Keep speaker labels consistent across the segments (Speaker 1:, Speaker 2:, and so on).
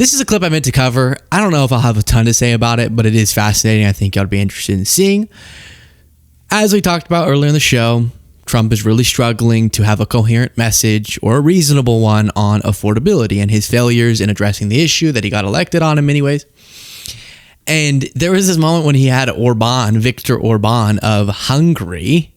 Speaker 1: This is a clip I meant to cover. I don't know if I'll have a ton to say about it, but it is fascinating. I think y'all would be interested in seeing. As we talked about earlier in the show, Trump is really struggling to have a coherent message or a reasonable one on affordability and his failures in addressing the issue that he got elected on in many ways. And there was this moment when he had Viktor Orban of Hungary,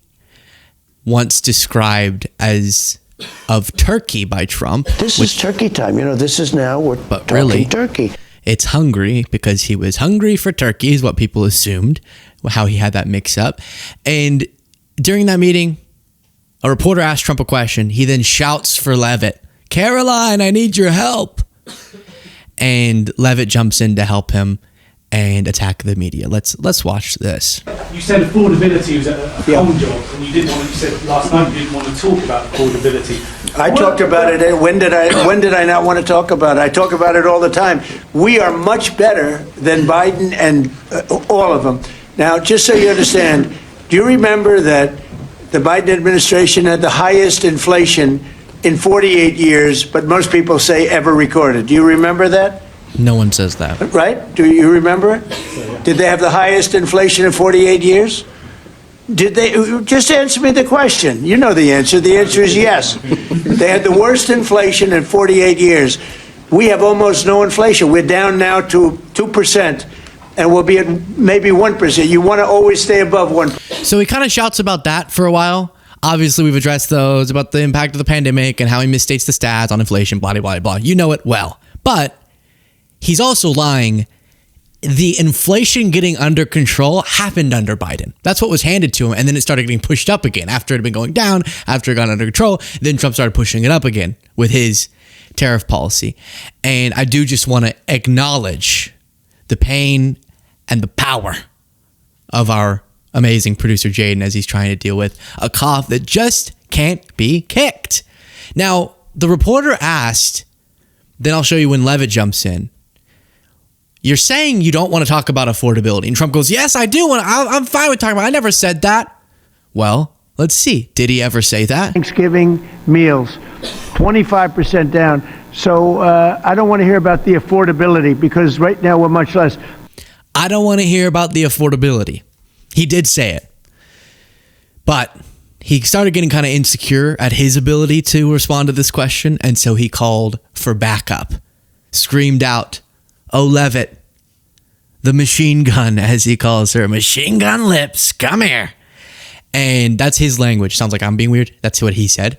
Speaker 1: once described as of Turkey by Trump.
Speaker 2: This is Turkey time. This is now we're talking really, Turkey.
Speaker 1: It's Hungary because he was hungry for Turkey is what people assumed, how he had that mix up. And during that meeting, a reporter asked Trump a question. He then shouts for LEAVITT, "Caroline, I need your help." And LEAVITT jumps in to help him and attack the media. Let's watch this.
Speaker 3: You said affordability was a home job, and you said last night you didn't want to talk about affordability.
Speaker 2: I talked about it. When did I not want to talk about it? I talk about it all the time. We are much better than Biden and all of them. Now, just so you understand, do you remember that the Biden administration had the highest inflation in 48 years, but most people say ever recorded? Do you remember that?
Speaker 1: No one says that.
Speaker 2: Right? Do you remember it? Did they have the highest inflation in 48 years? Did they? Just answer me the question. You know the answer. The answer is yes. They had the worst inflation in 48 years. We have almost no inflation. We're down now to 2%, and we'll be at maybe 1%. You want to always stay above 1%.
Speaker 1: So he kind of shouts about that for a while. Obviously, we've addressed those, about the impact of the pandemic and how he misstates the stats on inflation, blah, blah, blah, blah. You know it well. But he's also lying. The inflation getting under control happened under Biden. That's what was handed to him. And then it started getting pushed up again after it had been going down, after it got under control. Then Trump started pushing it up again with his tariff policy. And I do just want to acknowledge the pain and the power of our amazing producer Jaden as he's trying to deal with a cough that just can't be kicked. Now, the reporter asked, then I'll show you when LEAVITT jumps in. You're saying you don't want to talk about affordability. And Trump goes, yes, I do. I'm fine with talking about it. I never said that. Well, let's see. Did he ever say that?
Speaker 2: Thanksgiving meals, 25% down. So I don't want to hear about the affordability because right now we're much less.
Speaker 1: I don't want to hear about the affordability. He did say it. But he started getting kind of insecure at his ability to respond to this question. And so he called for backup, screamed out, "Oh, LEAVITT, the machine gun," as he calls her, "machine gun lips, come here." And that's his language. Sounds like I'm being weird. That's what he said.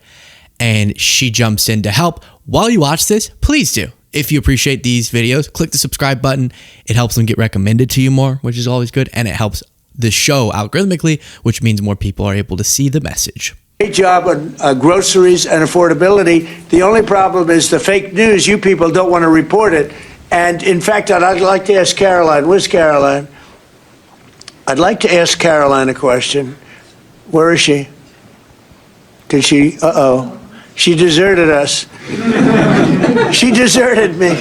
Speaker 1: And she jumps in to help. While you watch this, please do. If you appreciate these videos, click the subscribe button. It helps them get recommended to you more, which is always good. And it helps the show algorithmically, which means more people are able to see the message.
Speaker 2: Great job on groceries and affordability. The only problem is the fake news. You people don't want to report it. And in fact, I'd like to ask Caroline. Where's Caroline? I'd like to ask Caroline a question. Where is she? Did she? Uh-oh. She deserted us. She deserted me.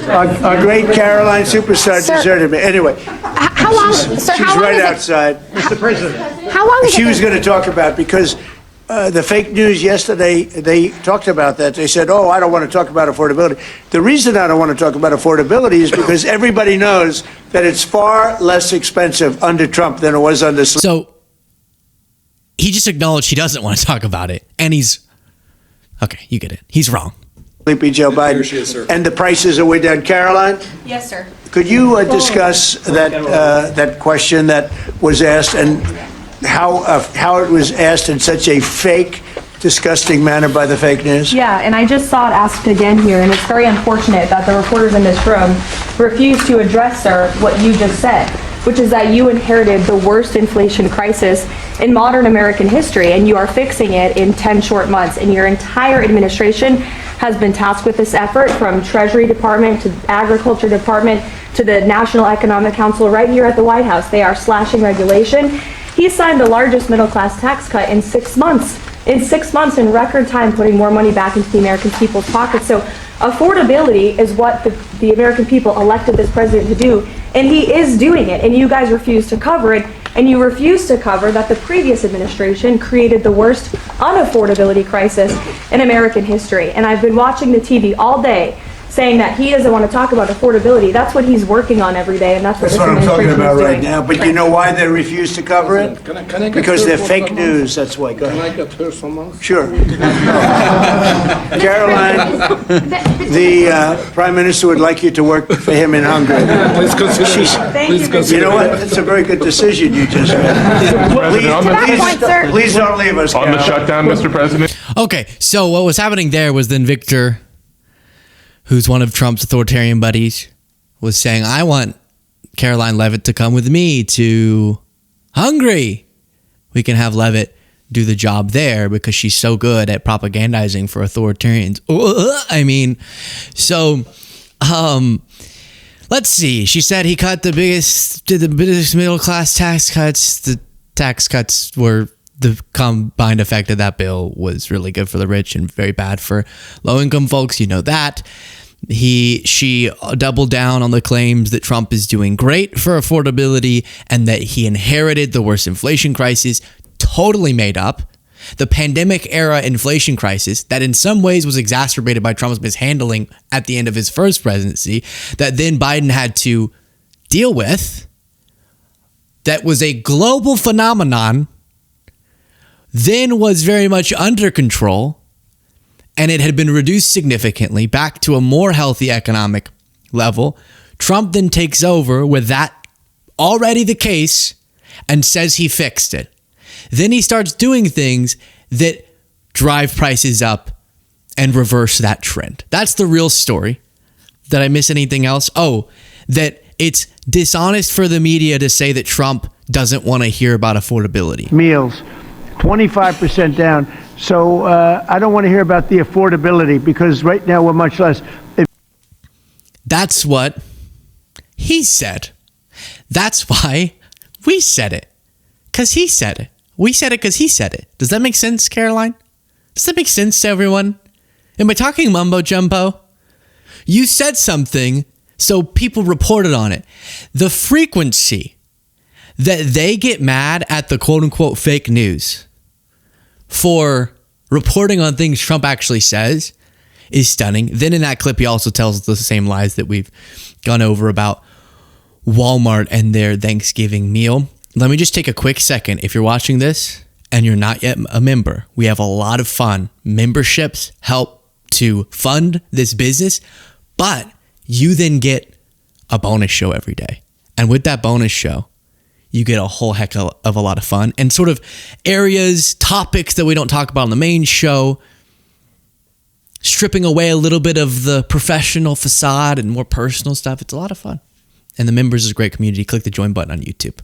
Speaker 2: Our great Caroline superstar deserted me. Anyway,
Speaker 4: how long? Sir,
Speaker 2: she's right outside.
Speaker 4: Mr. President. How long?
Speaker 2: She was going to talk about because the fake news yesterday, they talked about that. They said, oh, I don't want to talk about affordability. The reason I don't want to talk about affordability is because everybody knows that it's far less expensive under Trump than it was under.
Speaker 1: So he just acknowledged he doesn't want to talk about it. And okay, you get it. He's wrong.
Speaker 2: Sleepy Joe Biden.
Speaker 5: Here she is, sir.
Speaker 2: And the prices are way down. Caroline?
Speaker 4: Yes, sir.
Speaker 2: Could you discuss that question that was asked and how it was asked in such a fake, disgusting manner by the fake news?
Speaker 4: Yeah, and I just saw it asked again here, and it's very unfortunate that the reporters in this room refuse to address, sir, what you just said, which is that you inherited the worst inflation crisis in modern American history, and you are fixing it in 10 short months. And your entire administration has been tasked with this effort, from Treasury Department to Agriculture Department to the National Economic Council right here at the White House. They are slashing regulation. He signed the largest middle-class tax cut in 6 months. In 6 months, in record time, putting more money back into the American people's pockets. So affordability is what the American people elected this president to do, and he is doing it, and you guys refuse to cover it, and you refuse to cover that the previous administration created the worst unaffordability crisis in American history. And I've been watching the TV all day saying that he doesn't want to talk about affordability. That's what he's working on every day, and that's what
Speaker 2: That's
Speaker 4: this
Speaker 2: what I'm talking
Speaker 4: administration
Speaker 2: about
Speaker 4: is
Speaker 2: right
Speaker 4: doing.
Speaker 2: now. But you know why they refuse to cover it?
Speaker 5: Can I get
Speaker 2: Because they're
Speaker 5: her for
Speaker 2: fake
Speaker 5: someone?
Speaker 2: news, that's why. Go
Speaker 5: Can
Speaker 2: ahead.
Speaker 5: I get her someone?
Speaker 2: Sure. Caroline, the Prime Minister would like you to work for him in Hungary.
Speaker 5: Please consider.
Speaker 4: Thank
Speaker 5: Please
Speaker 4: you,
Speaker 5: consider.
Speaker 2: You know what? That's a very good decision you just made.
Speaker 6: President, on
Speaker 4: To that point, sir.
Speaker 2: Please don't leave us,
Speaker 6: on the
Speaker 2: Caroline.
Speaker 6: shutdown, Mr. President.
Speaker 1: Okay, so what was happening there was then Victor, who's one of Trump's authoritarian buddies, was saying, I want Caroline Leavitt to come with me to Hungary. We can have Leavitt do the job there because she's so good at propagandizing for authoritarians. I mean, so let's see. She said he cut the biggest middle class tax cuts. The tax cuts were the combined effect of that bill was really good for the rich and very bad for low income folks. You know that. She doubled down on the claims that Trump is doing great for affordability and that he inherited the worst inflation crisis. Totally made up. The pandemic era inflation crisis that in some ways was exacerbated by Trump's mishandling at the end of his first presidency, that then Biden had to deal with, that was a global phenomenon, then was very much under control, and it had been reduced significantly back to a more healthy economic level. Trump then takes over with that already the case and says he fixed it. Then he starts doing things that drive prices up and reverse that trend. That's the real story. Did I miss anything else? Oh, that it's dishonest for the media to say that Trump doesn't want to hear about affordability.
Speaker 2: Meals, 25% down. So I don't want to hear about the affordability because right now we're much less.
Speaker 1: That's what he said. That's why we said it. Because he said it. We said it because he said it. Does that make sense, Caroline? Does that make sense to everyone? Am I talking mumbo jumbo? You said something, so people reported on it. The frequency that they get mad at the quote unquote fake news for reporting on things Trump actually says is stunning. Then in that clip, he also tells the same lies that we've gone over about Walmart and their Thanksgiving meal. Let me just take a quick second. If you're watching this and you're not yet a member, we have a lot of fun. Memberships help to fund this business, but you then get a bonus show every day. And with that bonus show, you get a whole heck of a lot of fun and sort of areas, topics that we don't talk about on the main show, stripping away a little bit of the professional facade and more personal stuff. It's a lot of fun. And the members is a great community. Click the join button on YouTube.